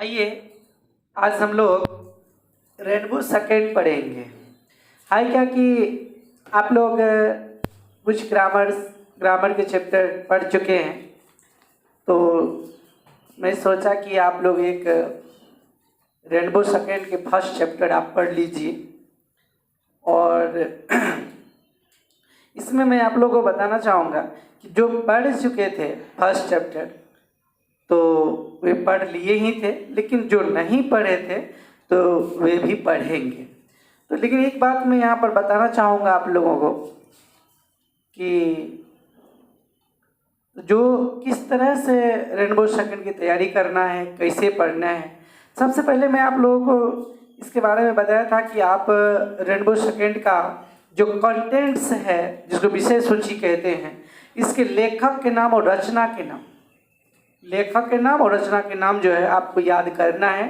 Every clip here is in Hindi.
आइए आज हम लोग रेनबो सेकेंड पढ़ेंगे। हाय क्या कि आप लोग कुछ ग्रामर के चैप्टर पढ़ चुके हैं, तो मैं सोचा कि आप लोग एक रेनबो सेकेंड के फर्स्ट चैप्टर आप पढ़ लीजिए। और इसमें मैं आप लोगों को बताना चाहूँगा कि जो पढ़ चुके थे फर्स्ट चैप्टर तो वे पढ़ लिए ही थे, लेकिन जो नहीं पढ़े थे तो वे भी पढ़ेंगे। तो लेकिन एक बात मैं यहाँ पर बताना चाहूँगा आप लोगों को कि जो किस तरह से रेनबो सेकेंड की तैयारी करना है, कैसे पढ़ना है। सबसे पहले मैं आप लोगों को इसके बारे में बताया था कि आप रेनबो सेकेंड का जो कंटेंट्स है, जिसको विषय सूची कहते हैं, इसके लेखक के नाम और रचना के नाम, लेखक के नाम और रचना के नाम जो है आपको याद करना है।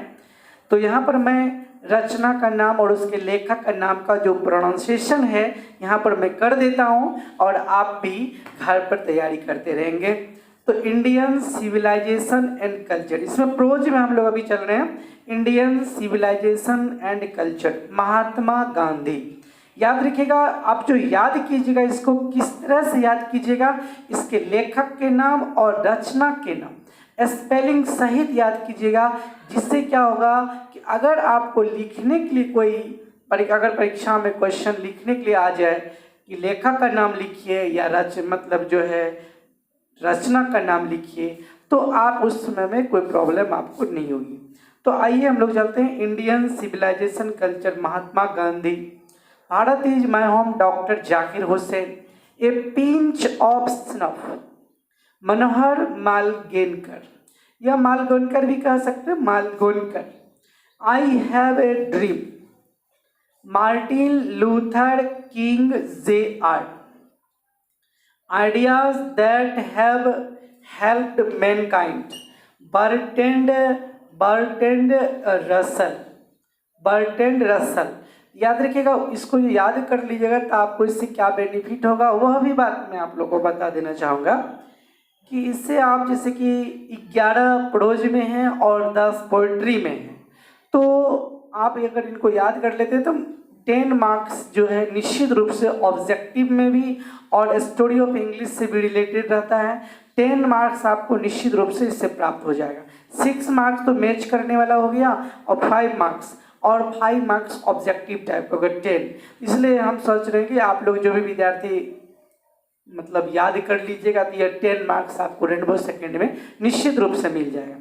तो यहाँ पर मैं रचना का नाम और उसके लेखक का नाम का जो प्रोनाउंसिएशन है यहाँ पर मैं कर देता हूँ, और आप भी घर पर तैयारी करते रहेंगे। तो इंडियन सिविलाइजेशन एंड कल्चर, इसमें प्रोज में हम लोग अभी चल रहे हैं। Indian civilisation and culture, Mahatma Gandhi. याद रखिएगा, आप जो याद कीजिएगा इसको किस तरह से याद कीजिएगा, इसके लेखक के नाम और रचना के नाम स्पेलिंग सहित याद कीजिएगा, जिससे क्या होगा कि अगर आपको लिखने के लिए कोई अगर परीक्षा में क्वेश्चन लिखने के लिए आ जाए कि लेखक का नाम लिखिए या मतलब जो है रचना का नाम लिखिए, तो आप उस समय में कोई प्रॉब्लम आपको नहीं होगी। तो आइए हम लोग चलते हैं। Indian civilisation culture, Mahatma Gandhi. Bharat is my home, doctor Zakir Hussain. A pinch of snuff, Manohar Malgonkar, या मालगोनकर भी कह सकते हैं, Malgonkar. I have a dream, Martin Luther King Jr. Ideas that have helped mankind, Bertrand Russell. याद रखिएगा, इसको याद कर लीजिएगा तो आपको इससे क्या बेनिफिट होगा वह भी बात मैं आप लोगों को बता देना चाहूँगा कि इससे आप जैसे कि 11 प्रोज में हैं और 10 पोइट्री में हैं, तो आप अगर इनको याद कर लेते हैं तो 10 मार्क्स जो है निश्चित रूप से ऑब्जेक्टिव में भी और स्टोरी ऑफ इंग्लिश से भी रिलेटेड रहता है। 10 मार्क्स आपको निश्चित रूप से इससे प्राप्त हो जाएगा। 6 मार्क्स तो मैच करने वाला हो गया और 5 मार्क्स ऑब्जेक्टिव टाइप का, 10। इसलिए हम सोच रहे हैं कि आप लोग जो भी विद्यार्थी मतलब याद कर लीजिएगा तो ये 10 मार्क्स आपको रेनबो सेकेंड में निश्चित रूप से मिल जाएगा।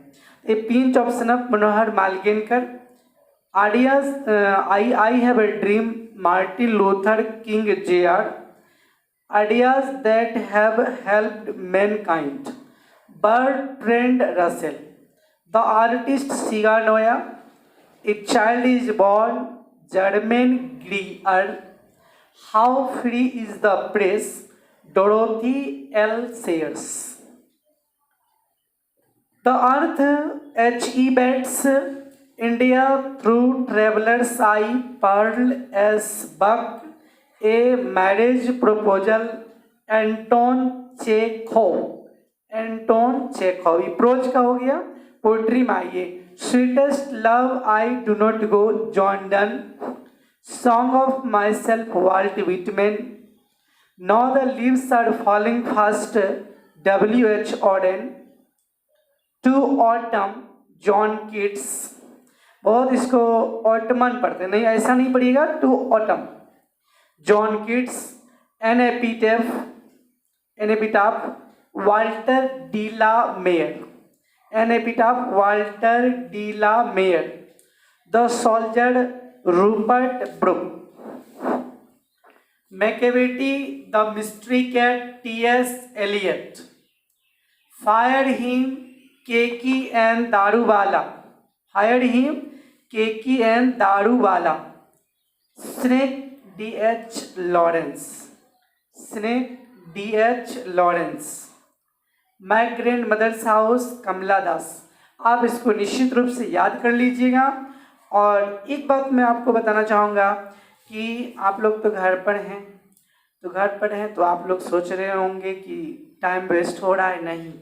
A pinch of snuff, Manohar Malgonkar. Ideas, I have a dream, Martin Luther King Jr. Ideas that have helped mankind, Bertrand Russell. The artist सिगानोया, a child is born, Germaine Greer. How free is the press, Dorothy L. Sayers. The Earth, H.E. Betts. India through traveler's eye, Pearl S. Buck. A marriage proposal, Anton Chekhov। ये प्रोज का हो गया। पोइट्री में आइए, Sweetest love I do not go, John Donne। Song of myself, Walt Whitman। Now the leaves are falling fast, W.H. Auden। To autumn, John Keats। बहुत इसको ऑटमन पढ़ते नहीं, ऐसा नहीं पढ़िएगा, to autumn, John Keats. An epitaph, Walter de la Mare. The soldier, Rupert Brooke. Macavity, the mystery cat, T.S. Eliot। Fire hymn, Keki and Daruwalla. Snake, D.H. Lawrence. My grandmother's house, Kamala Das. आप इसको निश्चित रूप से याद कर लीजिएगा। और एक बात मैं आपको बताना चाहूँगा कि आप लोग तो घर पर हैं, तो आप लोग सोच रहे होंगे कि टाइम वेस्ट हो रहा है। नहीं,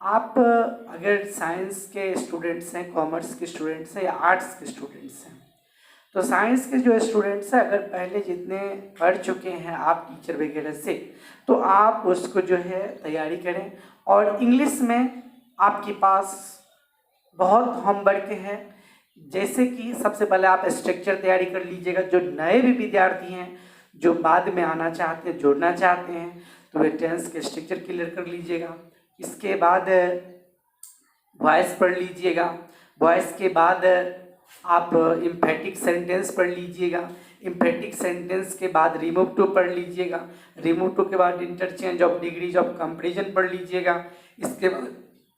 आप अगर साइंस के स्टूडेंट्स हैं, कॉमर्स के स्टूडेंट्स हैं या आर्ट्स के स्टूडेंट्स हैं, तो साइंस के जो स्टूडेंट्स हैं अगर पहले जितने पढ़ चुके हैं आप टीचर वगैरह से, तो आप उसको जो है तैयारी करें। और इंग्लिश में आपके पास बहुत होमवर्क है, जैसे कि सबसे पहले आप स्ट्रक्चर तैयारी कर लीजिएगा। जो नए भी विद्यार्थी हैं जो बाद में आना चाहते हैं, जुड़ना चाहते हैं, तो वे टेंस के स्ट्रक्चर क्लियर कर लीजिएगा। इसके बाद वॉइस पढ़ लीजिएगा। वॉइस के बाद आप इम्फेटिक सेंटेंस पढ़ लीजिएगा। इम्फेटिक सेंटेंस के बाद रिमूव टू पढ़ लीजिएगा। रिमूव टू के बाद interchange of degrees of comparison पढ़ लीजिएगा। इसके बाद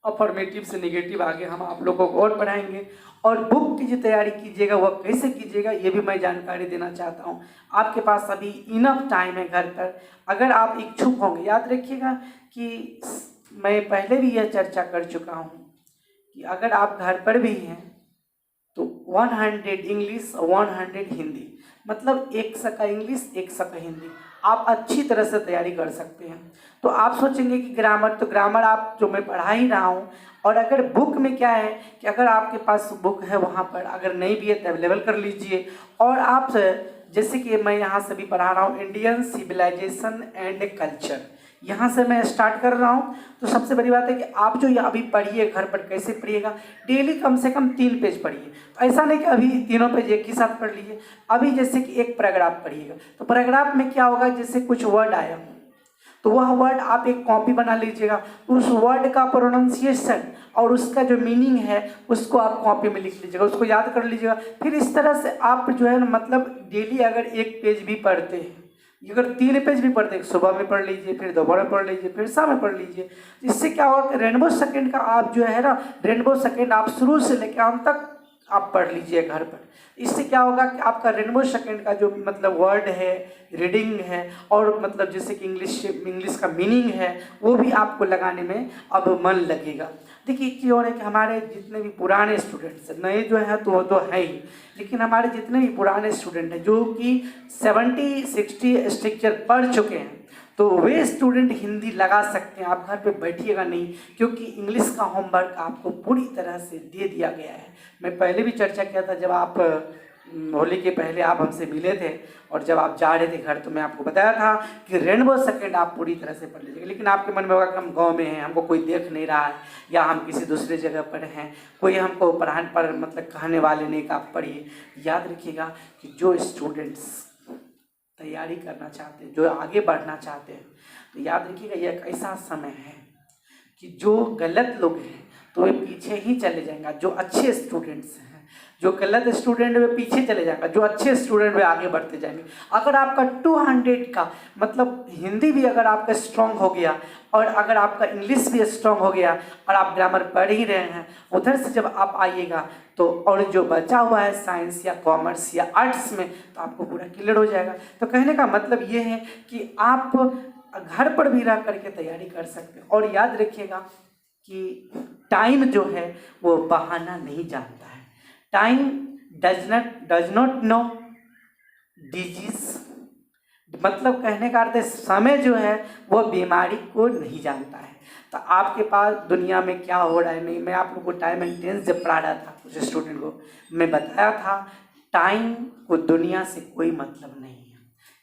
अफर्मेटिव से नेगेटिव आगे हम आप लोगों को और पढ़ाएंगे। और बुक की जो तैयारी कीजिएगा वह कैसे कीजिएगा ये भी मैं जानकारी देना चाहता हूँ। आपके पास अभी इनफ टाइम है घर पर, अगर आप इच्छुक होंगे। याद रखिएगा कि मैं पहले भी यह चर्चा कर चुका हूँ कि अगर आप घर पर भी हैं तो 100 इंग्लिश 100 हिंदी, मतलब 100 इंग्लिश 100 हिंदी आप अच्छी तरह से तैयारी कर सकते हैं। तो आप सोचेंगे कि ग्रामर, तो ग्रामर आप जो मैं पढ़ा ही रहा हूँ। और अगर बुक में क्या है कि अगर आपके पास बुक है वहाँ पर अगर नहीं भी है तो अवेलेबल कर लीजिए। और आप जैसे कि मैं यहाँ से भी पढ़ा रहा हूँ इंडियन सिविलाइजेशन एंड कल्चर, यहाँ से मैं स्टार्ट कर रहा हूँ। तो सबसे बड़ी बात है कि आप जो ये अभी पढ़िए घर पर, कैसे पढ़िएगा, डेली कम से कम 3 पेज पढ़िए। तो ऐसा नहीं कि अभी तीनों पेज एक ही साथ पढ़ लीजिए। अभी जैसे कि एक पैराग्राफ पढ़िएगा तो पैराग्राफ में क्या होगा, जैसे कुछ वर्ड आया तो वह वर्ड आप एक कॉपी बना लीजिएगा, उस वर्ड का प्रोनाउंसिएशन और उसका जो मीनिंग है उसको आप कॉपी में लिख लीजिएगा, उसको याद कर लीजिएगा। फिर इस तरह से आप जो है ना, मतलब डेली अगर 1 पेज भी पढ़ते हैं, अगर 3 पेज भी पढ़ते हैं, सुबह में पढ़ लीजिए, फिर दोपहर में पढ़ लीजिए, फिर शाम में पढ़ लीजिए। इससे क्या होगा कि रेनबो सेकंड का आप जो है ना, रेनबो सेकंड आप शुरू से लेकर अंत तक आप पढ़ लीजिए घर पर। इससे क्या होगा कि आपका रेनबो सेकंड का जो मतलब वर्ड है, रीडिंग है, और मतलब जैसे कि इंग्लिश का मीनिंग है वो भी आपको लगाने में अब मन लगेगा। देखिए एक चीज़ और है कि हमारे जितने भी पुराने स्टूडेंट्स हैं, नए जो हैं तो वो तो है ही, लेकिन हमारे जितने भी पुराने स्टूडेंट हैं जो कि 70-60 स्ट्रक्चर पढ़ चुके हैं, तो वे स्टूडेंट हिंदी लगा सकते हैं। आप घर पे बैठिएगा नहीं, क्योंकि इंग्लिश का होमवर्क आपको पूरी तरह से दे दिया गया है। मैं पहले भी चर्चा किया था, जब आप होली के पहले आप हमसे मिले थे और जब आप जा रहे थे घर, तो मैं आपको बताया था कि रेनबो सेकंड आप पूरी तरह से पढ़ लीजिएगा। लेकिन आपके मन में होगा कि हम गांव में हैं, हमको कोई देख नहीं रहा है, या हम किसी दूसरे जगह पर हैं, कोई हमको पढ़ाने पर मतलब कहने वाले नहीं कि आप पढ़िए। याद रखिएगा कि जो स्टूडेंट्स तैयारी करना चाहते हैं, जो आगे बढ़ना चाहते हैं, तो याद रखिएगा ये एक ऐसा समय है कि जो गलत लोग हैं तो वे पीछे ही चले जाएंगे, जो अच्छे स्टूडेंट्स हैं। जो गलत स्टूडेंट वे पीछे चले जाएंगे, जो अच्छे स्टूडेंट वे आगे बढ़ते जाएंगे। अगर आपका 200 का मतलब हिंदी भी अगर आपका स्ट्रांग हो गया, और अगर आपका इंग्लिश भी स्ट्रांग हो गया, और आप ग्रामर पढ़ ही रहे हैं, उधर से जब आप आइएगा तो और जो बचा हुआ है साइंस या कॉमर्स या आर्ट्स में, तो आपको पूरा क्लियर हो जाएगा। तो कहने का मतलब ये है कि आप घर पर भी रह करके तैयारी कर सकते हैं। और याद रखिएगा कि टाइम जो है वो बहाना नहीं जानता है। Time does not know disease, मतलब कहने का अर्थ है समय जो है वो बीमारी को नहीं जानता है। तो आपके पास दुनिया में क्या हो रहा है नहीं, मैं आप लोग को टाइम एंड टेंस जब पढ़ा रहा था कुछ स्टूडेंट को, मैं बताया था टाइम को दुनिया से कोई मतलब नहीं है।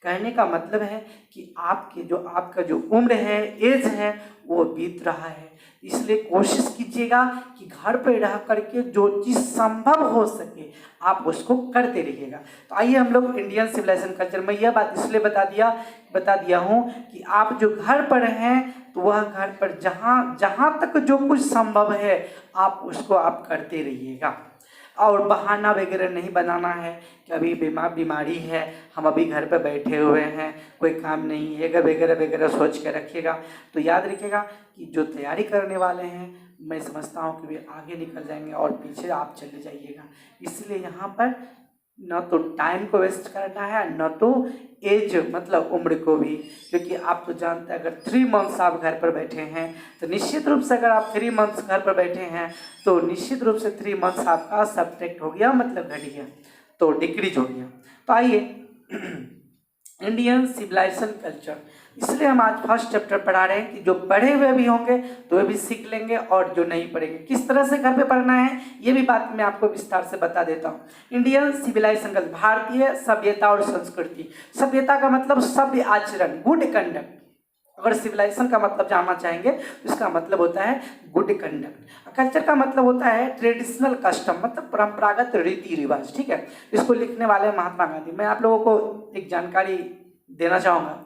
कहने का मतलब है कि आपका जो उम्र है, एज है, वो बीत रहा है। इसलिए कोशिश कीजिएगा कि घर पर रह करके जो चीज़ संभव हो सके आप उसको करते रहिएगा। तो आइए हम लोग इंडियन सिविलाइजेशन कल्चर में यह बात इसलिए बता दिया हूँ कि आप जो घर पर हैं तो वह घर पर जहाँ तक जो कुछ संभव है आप उसको आप करते रहिएगा। और बहाना वगैरह नहीं बनाना है कि अभी बीमारी है, हम अभी घर पर बैठे हुए हैं, कोई काम नहीं है वगैरह वगैरह सोच के रखिएगा। तो याद रखिएगा कि जो तैयारी करने वाले हैं, मैं समझता हूँ कि वे आगे निकल जाएंगे और पीछे आप चले जाइएगा। इसलिए यहाँ पर न तो टाइम को वेस्ट करना है, न तो एज मतलब उम्र को भी, क्योंकि आप तो जानते हैं अगर 3 मंथ्स आप घर पर बैठे हैं तो निश्चित रूप से, अगर आप 3 मंथ्स घर पर बैठे हैं तो निश्चित रूप से 3 मंथ्स आपका सब्ट्रैक्ट हो गया, मतलब घट गया, तो डिक्रीज हो गया। तो आइए इंडियन सिविलाइजेशन कल्चर। इसलिए हम आज फर्स्ट चैप्टर पढ़ा रहे हैं कि जो पढ़े हुए भी होंगे तो वे भी सीख लेंगे, और जो नहीं पढ़ेंगे किस तरह से घर पे पढ़ना है ये भी बात मैं आपको विस्तार से बता देता हूँ। इंडियन सिविलाइजेशन कल्चर, भारतीय सभ्यता और संस्कृति। सभ्यता का मतलब सभ्य आचरण, गुड कंडक्ट। अगर सिविलाइजेशन का मतलब जानना चाहेंगे तो इसका मतलब होता है गुड कंडक्ट। कल्चर का मतलब होता है ट्रेडिशनल कस्टम, मतलब परंपरागत रीति रिवाज। ठीक है, इसको लिखने वाले महात्मा गांधी। मैं आप लोगों को एक जानकारी देना चाहूँगा।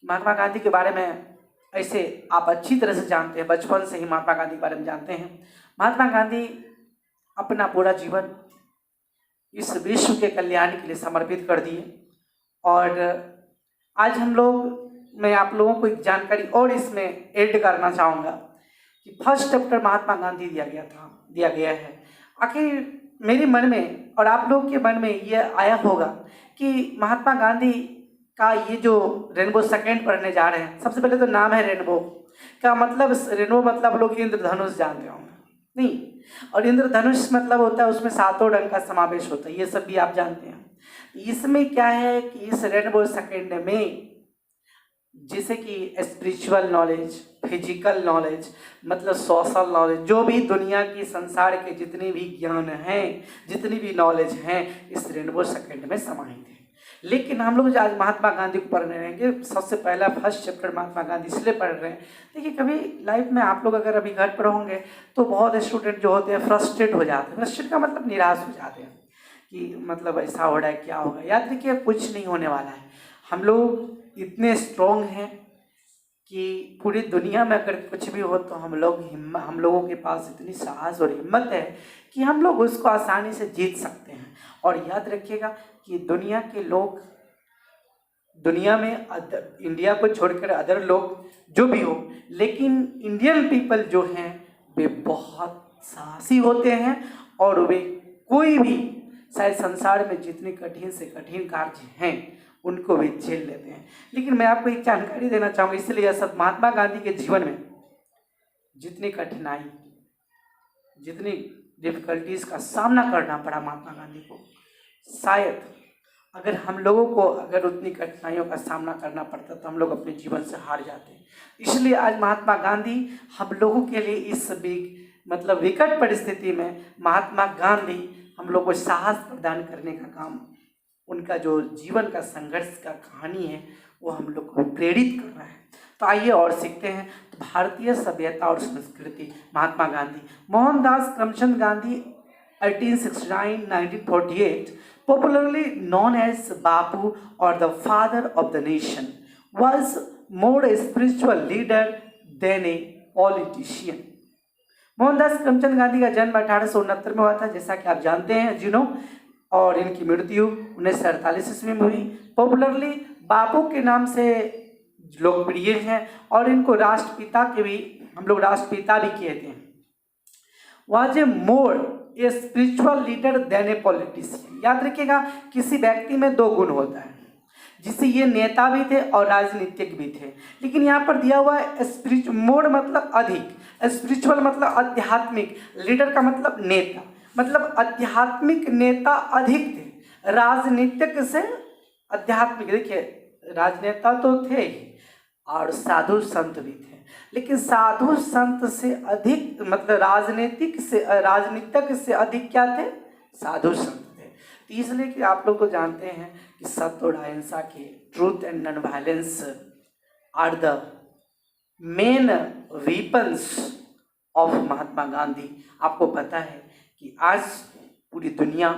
महात्मा गांधी के बारे में ऐसे आप अच्छी तरह से जानते हैं, बचपन से ही महात्मा गांधी के बारे में जानते हैं। महात्मा गांधी अपना पूरा जीवन इस विश्व के कल्याण के लिए समर्पित कर दिए। और आज हम लोग, मैं आप लोगों को एक जानकारी और इसमें ऐड करना चाहूँगा कि फर्स्ट चैप्टर महात्मा गांधी दिया गया है। आखिर मेरे मन में और आप लोग के मन में ये आया होगा कि महात्मा गांधी का ये जो रेनबो सेकेंड पढ़ने जा रहे हैं, सबसे पहले तो नाम है रेनबो का मतलब, रेनबो मतलब लोग इंद्रधनुष जानते होंगे नहीं, और इंद्रधनुष मतलब होता है उसमें 7 रंग का समावेश होता है, ये सब भी आप जानते हैं। इसमें क्या है कि इस रेनबो सेकेंड में जैसे कि स्पिरिचुअल नॉलेज, फिजिकल नॉलेज, मतलब सोशल नॉलेज, जो भी दुनिया की संसार के जितने भी ज्ञान हैं, जितनी भी नॉलेज हैं, इस रेनबो सेकेंड में समाहित है। लेकिन हम लोग आज महात्मा गांधी को पढ़ने रहेंगे। सबसे पहला फर्स्ट चैप्टर महात्मा गांधी इसलिए पढ़ रहे हैं, देखिए कभी लाइफ में आप लोग अगर अभी घर पर होंगे तो बहुत स्टूडेंट जो होते हैं फ्रस्ट्रेट हो जाते हैं। फ्रस्ट्रेट का मतलब निराश हो जाते हैं कि मतलब ऐसा हो रहा है, क्या होगा। याद रखिए कुछ नहीं होने वाला है। हम लोग इतने स्ट्रॉन्ग हैं कि पूरी दुनिया में अगर कुछ भी हो तो हम लोगों के पास इतनी साहस और हिम्मत है कि हम लोग उसको आसानी से जीत सकते हैं। और याद रखिएगा कि दुनिया के लोग, दुनिया में इंडिया को छोड़कर अदर लोग जो भी हो, लेकिन इंडियन पीपल जो हैं वे बहुत साहसी होते हैं, और वे कोई भी शायद संसार में जितने कठिन से कठिन कार्य हैं उनको भी झेल लेते हैं। लेकिन मैं आपको एक जानकारी देना चाहूँगा, इसलिए सब महात्मा गांधी के जीवन में जितनी कठिनाई, जितनी डिफिकल्टीज का सामना करना पड़ा महात्मा गांधी को, शायद अगर हम लोगों को अगर उतनी कठिनाइयों का सामना करना पड़ता तो हम लोग अपने जीवन से हार जाते। इसलिए आज महात्मा गांधी हम लोगों के लिए इस मतलब विकट परिस्थिति में महात्मा गांधी हम लोग को साहस प्रदान करने का काम, उनका जो जीवन का संघर्ष का कहानी है वो हम लोग को प्रेरित कर रहा है। तो आइए और सीखते हैं। तो भारतीय सभ्यता और संस्कृति, Mahatma Gandhi. Mohandas Karamchand Gandhi 1869-1948, popularly known as Bapu or the father of the nation, was more a spiritual leader than a politician. Mohandas Karamchand Gandhi का जन्म 1869 में हुआ था, जैसा कि आप जानते हैं जिनो, और इनकी मृत्यु 1948 ईस्वी में हुई। पॉपुलरली बापू के नाम से लोकप्रिय हैं, और इनको राष्ट्रपिता के भी हम लोग राष्ट्रपिता भी कहते हैं। Was a more a spiritual leader than a politician. याद रखिएगा किसी व्यक्ति में 2 गुण होता है, जिससे ये नेता भी थे और राजनीतिक भी थे। लेकिन यहाँ पर दिया हुआ है स्पिरिचुअल, मोर मतलब अधिक, स्पिरिचुअल मतलब आध्यात्मिक, लीडर का मतलब नेता, मतलब आध्यात्मिक नेता अधिक थे, राजनीतिक से आध्यात्मिक। देखिए राजनेता तो थे ही और साधु संत भी थे, लेकिन साधु संत से अधिक मतलब राजनीतिक से अधिक क्या थे? साधु संत थे। तो इसलिए कि आप लोग तो जानते हैं कि सत्य और अहिंसा के, truth and non violence are the main weapons of Mahatma Gandhi. आपको पता है कि आज पूरी दुनिया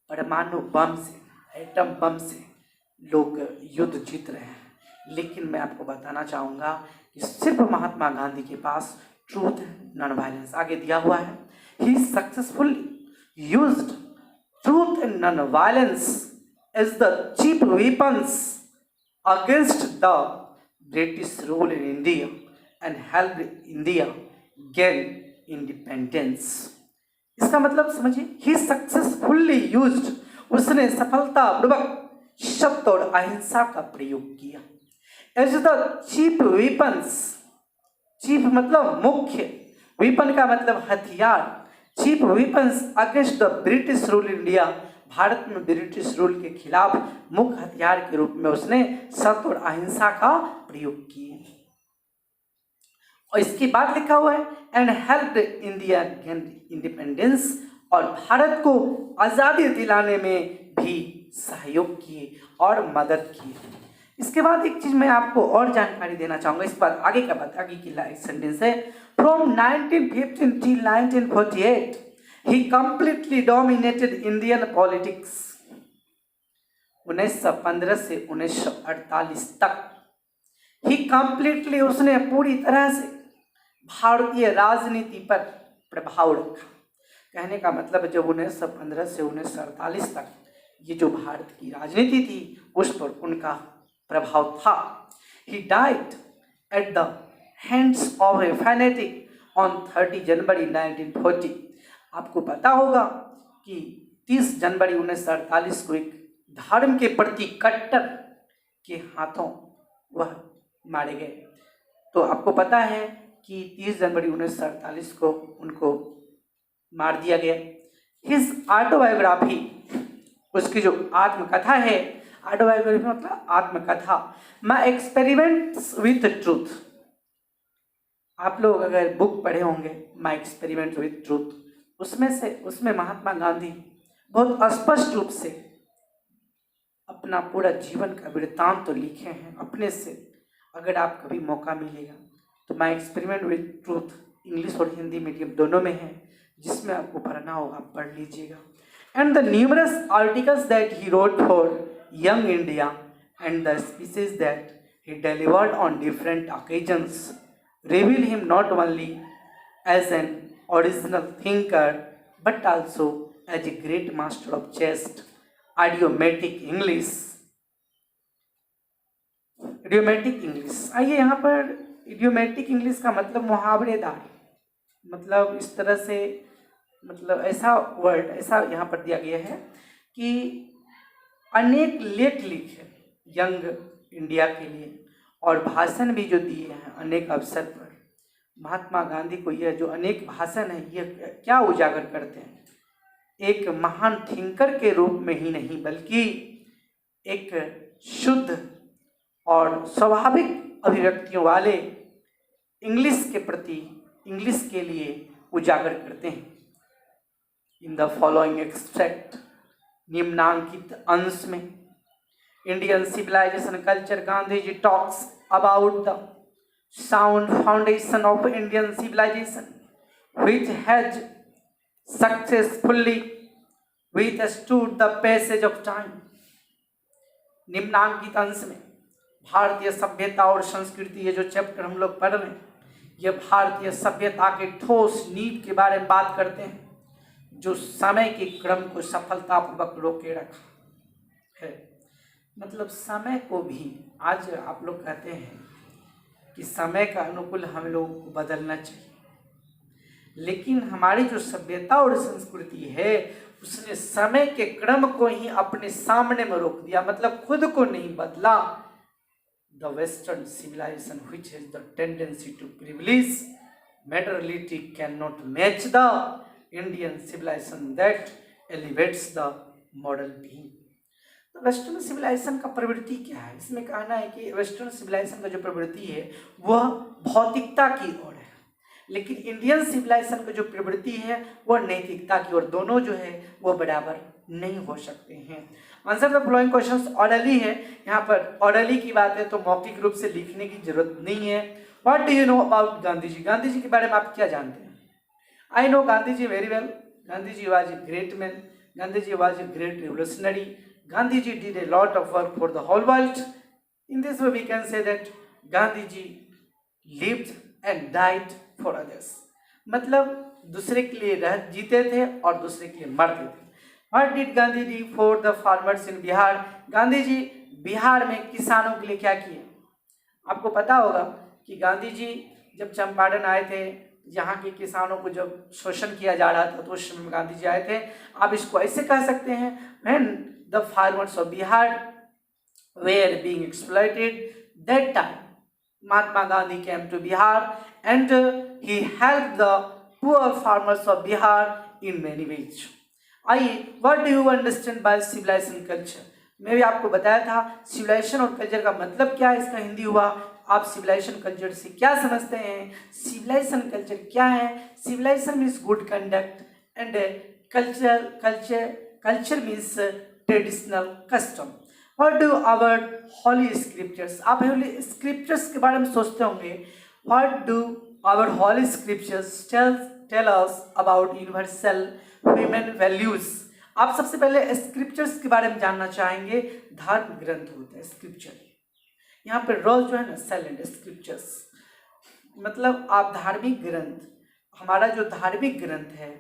परमाणु बम से, एटम बम से लोग युद्ध जीत रहे हैं, लेकिन मैं आपको बताना चाहूँगा कि सिर्फ महात्मा गांधी के पास ट्रूथ नॉन वायलेंस आगे दिया हुआ है। He successfully used truth and non violence as the cheap weapons against the British rule in India and help India gain independence. इसका मतलब समझिए, ही सक्सेसफुली यूज्ड, उसने सफलतापूर्वक सत्य और अहिंसा का प्रयोग किया। As the cheap weapons, cheap मतलब मुख्य, वेपन का मतलब हथियार, cheap weapons against the British rule India भारत में ब्रिटिश रूल के खिलाफ मुख्य हथियार के रूप में उसने सत्य और अहिंसा का प्रयोग किया। और इसके बाद लिखा हुआ है and helped India gain independence, और भारत को आज़ादी दिलाने में भी सहयोग किए और मदद की। इसके बाद एक चीज मैं आपको और जानकारी देना चाहूंगा, इस बात आगे का बात आगे की सेंटेंस है। From 1915 till 1948 he completely dominated Indian politics। 1915 से 1948 तक ही कंप्लीटली उसने पूरी तरह से भारतीय राजनीति पर प्रभाव रखा। कहने का मतलब जब 1915 से 1948 तक ये जो भारत की राजनीति थी उस पर उनका प्रभाव था। He died at the hands of a fanatic on 30 जनवरी 1940। आपको पता होगा कि 30 जनवरी 1948 को एक धर्म के प्रति कट्टर के हाथों वह मारे गए। तो आपको पता है कि 30 जनवरी 1948 को उनको मार दिया गया। His ऑटोबायोग्राफी, उसकी जो आत्मकथा है, ऑटोबायोग्राफी मतलब आत्मकथा, माय एक्सपेरिमेंट्स विथ ट्रूथ। आप लोग अगर बुक पढ़े होंगे माय एक्सपेरिमेंट विथ ट्रूथ, उसमें महात्मा गांधी बहुत स्पष्ट रूप से अपना पूरा जीवन का वृत्तांत तो लिखे हैं अपने से। अगर आप कभी मौका मिलेगा तो my experiment with truth English और हिंदी मीडियम दोनों में है, जिसमें आपको पढ़ना होगा आप पढ़ लीजिएगा। And the numerous articles that he wrote for young India and the speeches that he delivered on different occasions reveal him not only as an original thinker but also as a great master of just idiomatic English। idiomatic English, आइए यहाँ पर idiomatic English का मतलब मुहावरेदार, मतलब इस तरह से, मतलब ऐसा वर्ड ऐसा यहाँ पर दिया गया है कि अनेक लेख लिखे यंग इंडिया के लिए और भाषण भी जो दिए हैं अनेक अवसर पर। महात्मा गांधी को यह जो अनेक भाषण है ये क्या उजागर करते हैं, एक महान थिंकर के रूप में ही नहीं बल्कि एक शुद्ध और स्वाभाविक अभिव्यक्तियों वाले इंग्लिश के प्रति, इंग्लिश के लिए उजागर करते हैं। इन द फॉलोइंग एक्सट्रैक्ट, निम्नांकित अंश में Indian civilisation culture, Gandhi ji talks about the sound foundation of Indian civilization which has successfully withstood the passage of time। निम्नांकित अंश में भारतीय सभ्यता और संस्कृति, ये जो चैप्टर हम लोग पढ़ रहे हैं ये भारतीय सभ्यता के ठोस नींव के बारे में बात करते हैं जो समय के क्रम को सफलतापूर्वक रोके रखा है। मतलब समय को भी आज आप लोग कहते हैं कि समय का अनुकूल हम लोगों को बदलना चाहिए, लेकिन हमारी जो सभ्यता और संस्कृति है उसने समय के क्रम को ही अपने सामने में रोक दिया, मतलब खुद को नहीं बदला। The western civilisation which has the tendency to privilege materiality can not match the Indian civilisation that elevates the model being. तो वेस्टर्न सिविलाइजेशन का प्रवृत्ति क्या है, इसमें कहना है कि वेस्टर्न सिविलाइजेशन का जो प्रवृत्ति है वह भौतिकता की ओर है, लेकिन इंडियन सिविलाइजेशन का जो प्रवृत्ति है वह नैतिकता की ओर। दोनों जो है वो बराबर नहीं हो सकते हैं। Answer the following questions orderly है, यहाँ पर ऑर्डरली की बात है तो मौखिक रूप से लिखने की जरूरत नहीं है। What do you know about Gandhi ji, Gandhi ji के बारे में आप क्या जानते हैं? I know Gandhi ji very well, Gandhi ji was a great man, Gandhi ji was a great revolutionary, Gandhi ji did a lot of work for the whole world. In this way we can say that Gandhi ji lived and died for others, मतलब दूसरे के लिए जीते थे और दूसरे के लिए मरते थे। What did Gandhi ji for the farmers in Bihar, Gandhi ji Bihar में किसानों के लिए क्या किए? आपको पता होगा कि गांधी जी जब चंपारण आए थे, यहाँ के किसानों को जब शोषण किया जा रहा था तो उस समय गांधी जी आए थे। आप इसको ऐसे कह सकते हैं, when the farmers of Bihar were being exploited that time Mahatma Gandhi came to Bihar and he helped the poor farmers of Bihar in many ways। आइए, what do you understand by civilization culture? मैं भी आपको बताया था सिविलाइजेशन और कल्चर का मतलब क्या है, इसका हिंदी हुआ। आप सिविलाइजेशन कल्चर से क्या समझते हैं? सिविलाइजेशन कल्चर क्या है? Civilization means good conduct and culture means traditional custom. What do our holy scriptures? आप होली स्क्रिप्चर्स के बारे में सोचते होंगे। What do our holy scriptures tell us about universal human values? आप सबसे पहले स्क्रिप्चर्स के बारे में जानना चाहेंगे। धार्मिक ग्रंथ होता है स्क्रिप्चर, यहाँ पे रोल जो है ना साइलेंट। स्क्रिप्चर्स मतलब आप धार्मिक ग्रंथ, हमारा जो धार्मिक ग्रंथ है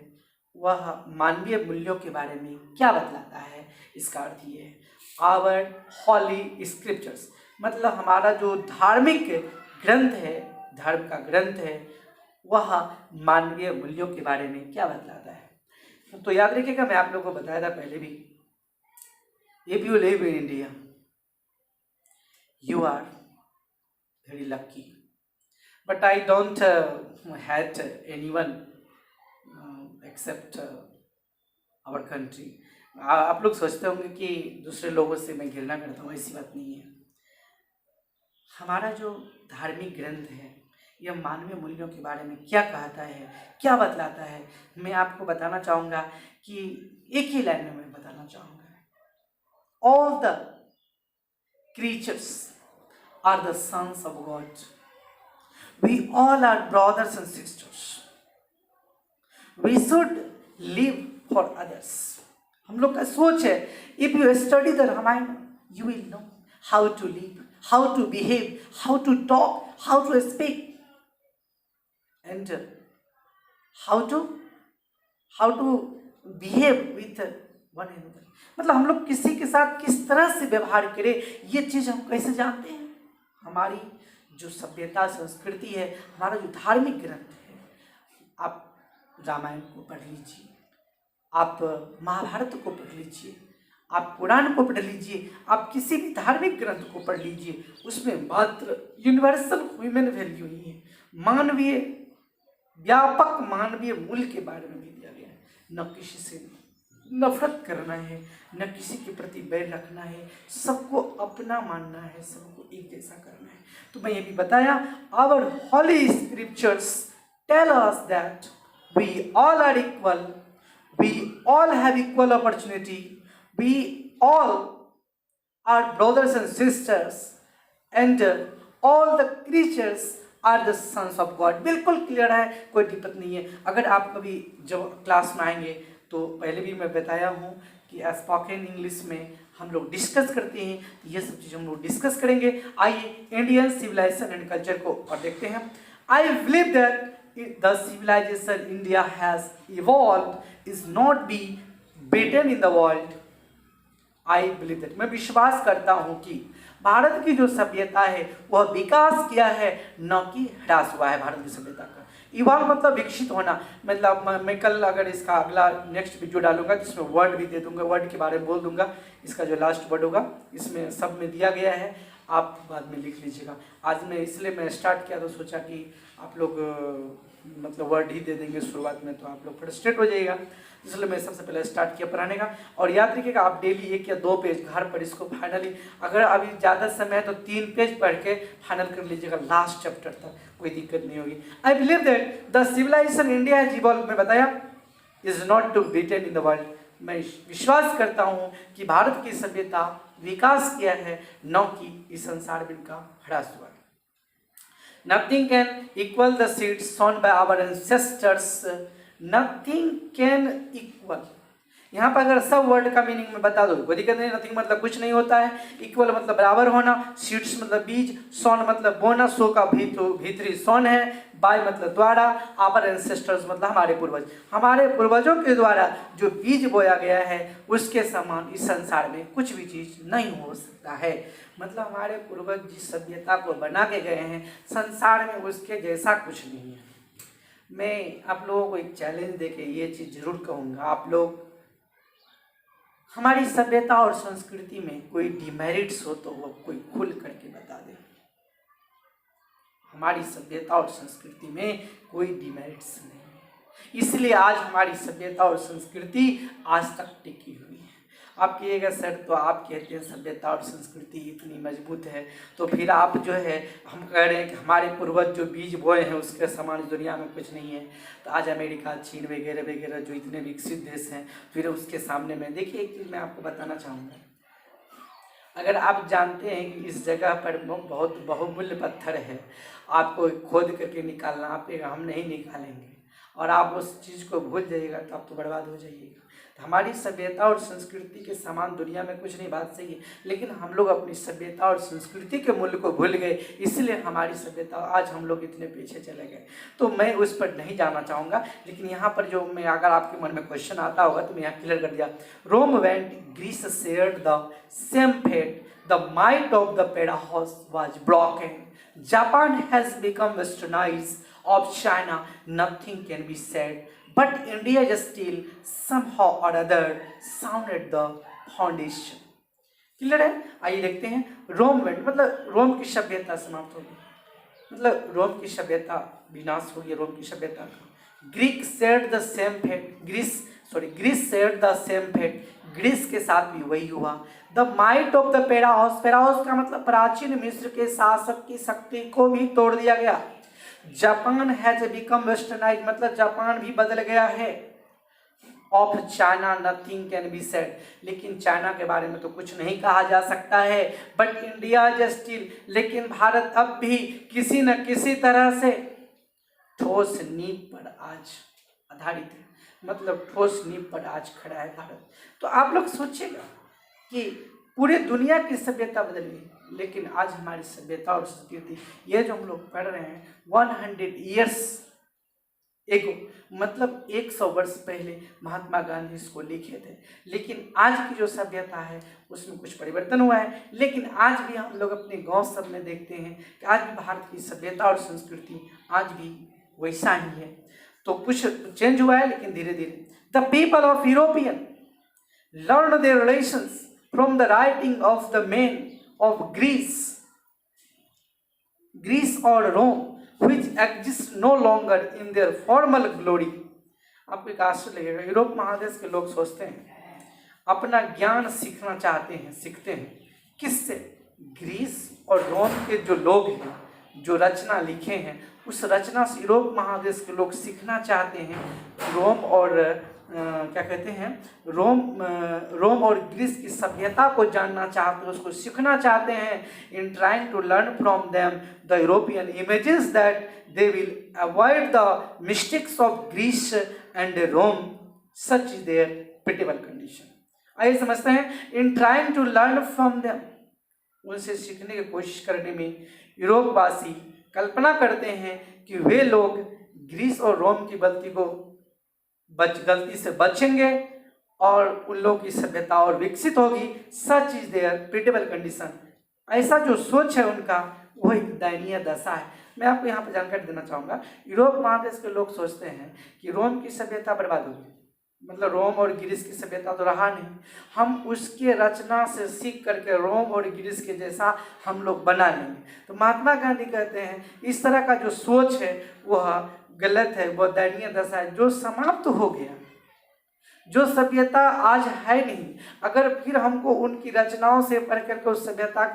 वह मानवीय मूल्यों के बारे में क्या बतलाता है, इसका अर्थ ये है। आवर हॉली स्क्रिप्चर्स मतलब हमारा जो धार्मिक ग्रंथ है, धर्म का ग्रंथ है, वह मानवीय मूल्यों के बारे में क्या बतलाता है। तो याद रखिएगा, मैं आप लोगों को बताया था पहले भी, if you live in India you are very lucky, but I don't had anyone except our country. आप लोग सोचते होंगे कि दूसरे लोगों से मैं घृणा करता हूँ, ऐसी बात नहीं है। हमारा जो धार्मिक ग्रंथ है यह मानवीय मूल्यों के बारे में क्या कहता है, क्या बतलाता है, मैं आपको बताना चाहूँगा कि एक ही लाइन में मैं बताना चाहूँगा। All the creatures are the sons of God. We all are brothers and sisters. We should live for others. हम लोग का सोच है, if you study the Ramayana, you will know how to live, how to behave, how to talk, how to speak, and how to behave with one another. मतलब हम लोग किसी के साथ किस तरह से व्यवहार करें, ये चीज़ हम कैसे जानते हैं? हमारी जो सभ्यता संस्कृति है, हमारा जो धार्मिक ग्रंथ है। आप रामायण को पढ़ लीजिए, आप महाभारत को पढ़ लीजिए, आप कुरान को पढ़ लीजिए, आप किसी भी धार्मिक ग्रंथ को पढ़ लीजिए, उसमें मात्र यूनिवर्सल ह्यूमन वैल्यू ही है, मानवीय व्यापक मानवीय मूल्य के बारे में भी दिया गया है। न किसी से नफरत करना है, न किसी के प्रति बैर रखना है, सबको अपना मानना है, सबको एक जैसा करना है। तो मैं ये भी बताया, our holy scriptures tell us that we all are equal, we all have equal opportunity, we all are brothers and sisters and all the creatures are the sons of God. बिल्कुल क्लियर है, कोई दिक्कत नहीं है। अगर आप कभी जब क्लास में आएंगे तो पहले भी मैं बताया हूँ कि स्पोकन इंग्लिश में हम लोग डिस्कस करते हैं, ये सब चीज़ हम लोग डिस्कस करेंगे। आइए इंडियन सिविलाइजेशन एंड कल्चर को और देखते हैं। I believe that the civilization India has evolve is not be beaten in the world. I believe that, मैं विश्वास करता हूँ कि भारत की जो सभ्यता है वह विकास किया है, न कि ह्रास हुआ है भारत की सभ्यता का। इवॉल्व मतलब विकसित होना। मतलब मैं कल अगर इसका अगला नेक्स्ट वीडियो डालूंगा जिसमें वर्ड भी दे दूंगा, वर्ड के बारे में बोल दूंगा, इसका जो लास्ट वर्ड होगा इसमें सब में दिया गया है, आप बाद में लिख लीजिएगा। आज मैं इसलिए मैं स्टार्ट किया तो सोचा कि आप लोग मतलब वर्ड ही दे देंगे शुरुआत में तो आप लोग फ्रस्ट्रेट हो जाइएगा, इसलिए मैं सबसे पहले स्टार्ट किया पढ़ाने का। और याद रखिएगा, आप डेली 1 या 2 पेज घर पर इसको फाइनली, अगर अभी ज़्यादा समय है तो 3 पेज पढ़ के फाइनल कर लीजिएगा लास्ट चैप्टर तक, कोई दिक्कत नहीं होगी। I believe that the civilization India has evolve, मैं बताया, is not to beaten in the world. मैं विश्वास करता हूँ कि भारत की सभ्यता विकास किया है, न कि इस संसार में इनका ह्रास हुआ है। Nothing can equal the seeds sown by our ancestors. Nothing can equal. यहाँ पर अगर सब वर्ड का मीनिंग में बता दो कोई दिक्कत नहीं। नथिंग मतलब कुछ नहीं होता है, इक्वल मतलब बराबर होना, सीड्स मतलब बीज, सोन मतलब बोना, सो का भीतरी सोन है, बाय मतलब द्वारा, आवर एंसेस्टर्स मतलब हमारे पूर्वज, हमारे पूर्वजों के द्वारा जो बीज बोया गया है उसके समान इस संसार में कुछ भी चीज़ नहीं हो सकता है। मतलब हमारे पूर्वज जिस सभ्यता को बना के गए हैं संसार में उसके जैसा कुछ नहीं है। मैं आप लोगों को एक चैलेंज देके ये चीज़ जरूर कहूँगा, आप लोग हमारी सभ्यता और संस्कृति में कोई डिमेरिट्स हो तो वो कोई खुल करके बता दे। हमारी सभ्यता और संस्कृति में कोई डिमेरिट्स नहीं है, इसलिए आज हमारी सभ्यता और संस्कृति आज तक टिकी हुई है। आप कहिएगा सर, तो आप कहते हैं सभ्यता और संस्कृति इतनी मजबूत है, तो फिर आप जो है, हम कह रहे हैं कि हमारे पूर्वज जो बीज बोए हैं उसके समान इस दुनिया में कुछ नहीं है। तो आज अमेरिका, चीन वगैरह वगैरह जो इतने विकसित देश हैं, फिर उसके सामने में देखिए एक चीज़ मैं आपको बताना चाहूँगा। अगर आप जानते हैं कि इस जगह पर बहुत बहुमूल्य पत्थर है, आपको खोद करके निकालना पड़ेगा, हम नहीं निकालेंगे, और आप उस चीज़ को भूल जाइएगा तो आप तो बर्बाद हो जाइएगा। तो हमारी सभ्यता और संस्कृति के समान दुनिया में कुछ नहीं, बात सही है, लेकिन हम लोग अपनी सभ्यता और संस्कृति के मूल्य को भूल गए, इसलिए हमारी सभ्यता आज हम लोग इतने पीछे चले गए। तो मैं उस पर नहीं जाना चाहूँगा, लेकिन यहाँ पर जो मैं, अगर आपके मन में क्वेश्चन आता होगा तो मैं यहाँ क्लियर कर दिया। Rome went, Greece shared the same fate, the might of the Pharaohs was broken, Japan has become westernised, of China nothing can be said, but India just still somehow or other sounded the foundation. Clear है? आइए देखते हैं। रोम वेंट मतलब रोम की सभ्यता समाप्त हो गई, मतलब रोम की सभ्यता विनाश हो गई, रोम की सभ्यता का। Greek shared the same fate, Greece shared the same fate, Greece के साथ भी वही हुआ। The might of the Pharaohs, Pharaohs का मतलब प्राचीन मिस्र के शासक की शक्ति को भी तोड़ दिया गया। जापान हैज बिकम वेस्टर्नाइज्ड मतलब जापान भी बदल गया है। Of China nothing can be said, लेकिन चाइना के बारे में तो कुछ नहीं कहा जा सकता है। बट इंडिया इज स्टिल, लेकिन भारत अब भी किसी न किसी तरह से ठोस नींव पर आज आधारित है, मतलब ठोस नींव पर आज खड़ा है भारत। तो आप लोग सोचिएगा कि पूरे दुनिया की सभ्यता बदल गई, लेकिन आज हमारी सभ्यता और संस्कृति, ये जो हम लोग पढ़ रहे हैं 100 ईयर्स एगो, मतलब 100 वर्ष पहले महात्मा गांधी इसको लिखे थे, लेकिन आज की जो सभ्यता है उसमें कुछ परिवर्तन हुआ है। लेकिन आज भी हम लोग अपने गांव सब में देखते हैं कि आज भी भारत की सभ्यता और संस्कृति आज भी वैसा ही है। तो कुछ चेंज हुआ है, लेकिन धीरे धीरे। The people of European learn their relations from the writing of the main of Greece or Rome, which exist no longer in their formal glory. आपको एक आश्चर्य लगेगा, यूरोप महादेश के लोग सोचते हैं अपना ज्ञान सीखना चाहते हैं, सीखते हैं किससे? ग्रीस और रोम के जो लोग हैं, जो रचना लिखे हैं, उस रचना से यूरोप महादेश के लोग सीखना चाहते हैं। रोम और क्या कहते हैं, रोम और ग्रीस की सभ्यता को जानना चाहते हैं, उसको सीखना चाहते हैं। In trying to learn from them the European images that they will avoid the mistakes of Greece and Rome, such is their pitiable condition. आइए समझते हैं। In trying to learn from them, उनसे सीखने की कोशिश करने में यूरोपवासी कल्पना करते हैं कि वे लोग ग्रीस और रोम की गलती से बचेंगे और उन लोगों की सभ्यता और विकसित होगी। सच इज देयर पिटिबल कंडीशन, ऐसा जो सोच है उनका वो एक दयनीय दशा है। मैं आपको यहाँ पर जानकारी देना चाहूँगा, यूरोप महादेश के लोग सोचते हैं कि रोम की सभ्यता बर्बाद होगी, मतलब रोम और ग्रीस की सभ्यता तो रहा नहीं, हम उसके रचना से सीख करके रोम और ग्रीस के जैसा हम लोग बना लेंगे। तो महात्मा गांधी कहते हैं इस तरह का जो सोच है वह गलत है, वह दयनीय दशा है, जो समाप्त हो गया, जो सभ्यता आज है नहीं। अगर फिर हमको उनकी रचनाओं से पढ़ करके उस सभ्यता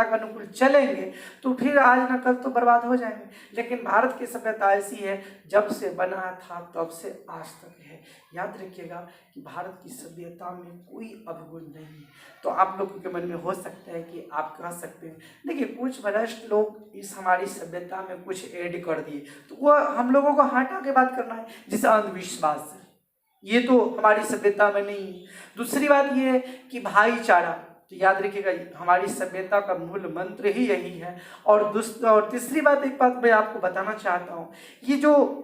का अनुकूल चलेंगे तो फिर आज न कल तो बर्बाद हो जाएंगे। लेकिन भारत की सभ्यता ऐसी है, जब से बना था तब से आज तक है। याद रखिएगा कि भारत की सभ्यता में कोई अवगुण नहीं है। तो आप लोगों के मन में हो सकता है कि आप कह सकते हैं देखिए कुछ भ्रष्ट लोग इस हमारी सभ्यता में कुछ ऐड कर दिए, तो वह हम लोगों को हटा के बात करना है, जैसे अंधविश्वास है, ये तो हमारी सभ्यता में नहीं है। दूसरी बात ये है कि भाईचारा, तो याद रखिएगा हमारी सभ्यता का मूल मंत्र ही यही है। और तीसरी बात, एक बात मैं आपको बताना चाहता हूँ, ये जो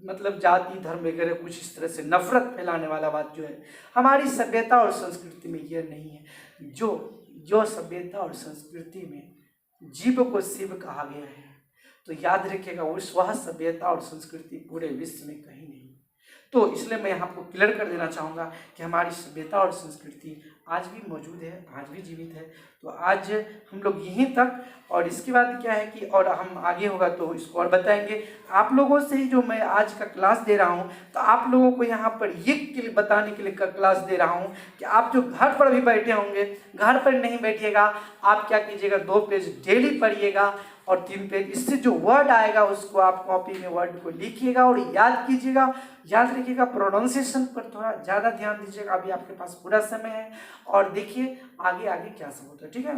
मतलब जाति धर्म वगैरह कुछ इस तरह से नफरत फैलाने वाला बात जो है, हमारी सभ्यता और संस्कृति में यह नहीं है। जो सभ्यता और संस्कृति में जीव को शिव कहा गया है, तो याद रखिएगा वह सभ्यता और संस्कृति पूरे विश्व में कहीं नहीं। तो इसलिए मैं आपको क्लियर कर देना चाहूँगा कि हमारी सभ्यता और संस्कृति आज भी मौजूद है, आज भी जीवित है। तो आज हम लोग यहीं तक, और इसके बाद क्या है कि और हम आगे होगा तो इसको और बताएंगे। आप लोगों से जो मैं आज का क्लास दे रहा हूँ, तो आप लोगों को यहाँ पर ये के लिए बताने के लिए क्लास दे रहा हूँ कि आप जो घर पर भी बैठे होंगे, घर पर नहीं बैठिएगा, आप क्या कीजिएगा, 2 पेज डेली पढ़िएगा और 3 पेज इससे जो वर्ड आएगा उसको आप कॉपी में वर्ड को लिखिएगा और याद कीजिएगा, याद रखिएगा। प्रोनाउंसिएशन पर थोड़ा ज़्यादा ध्यान दीजिएगा, अभी आपके पास पूरा समय है। और देखिए आगे आगे क्या सब होता है, ठीक है।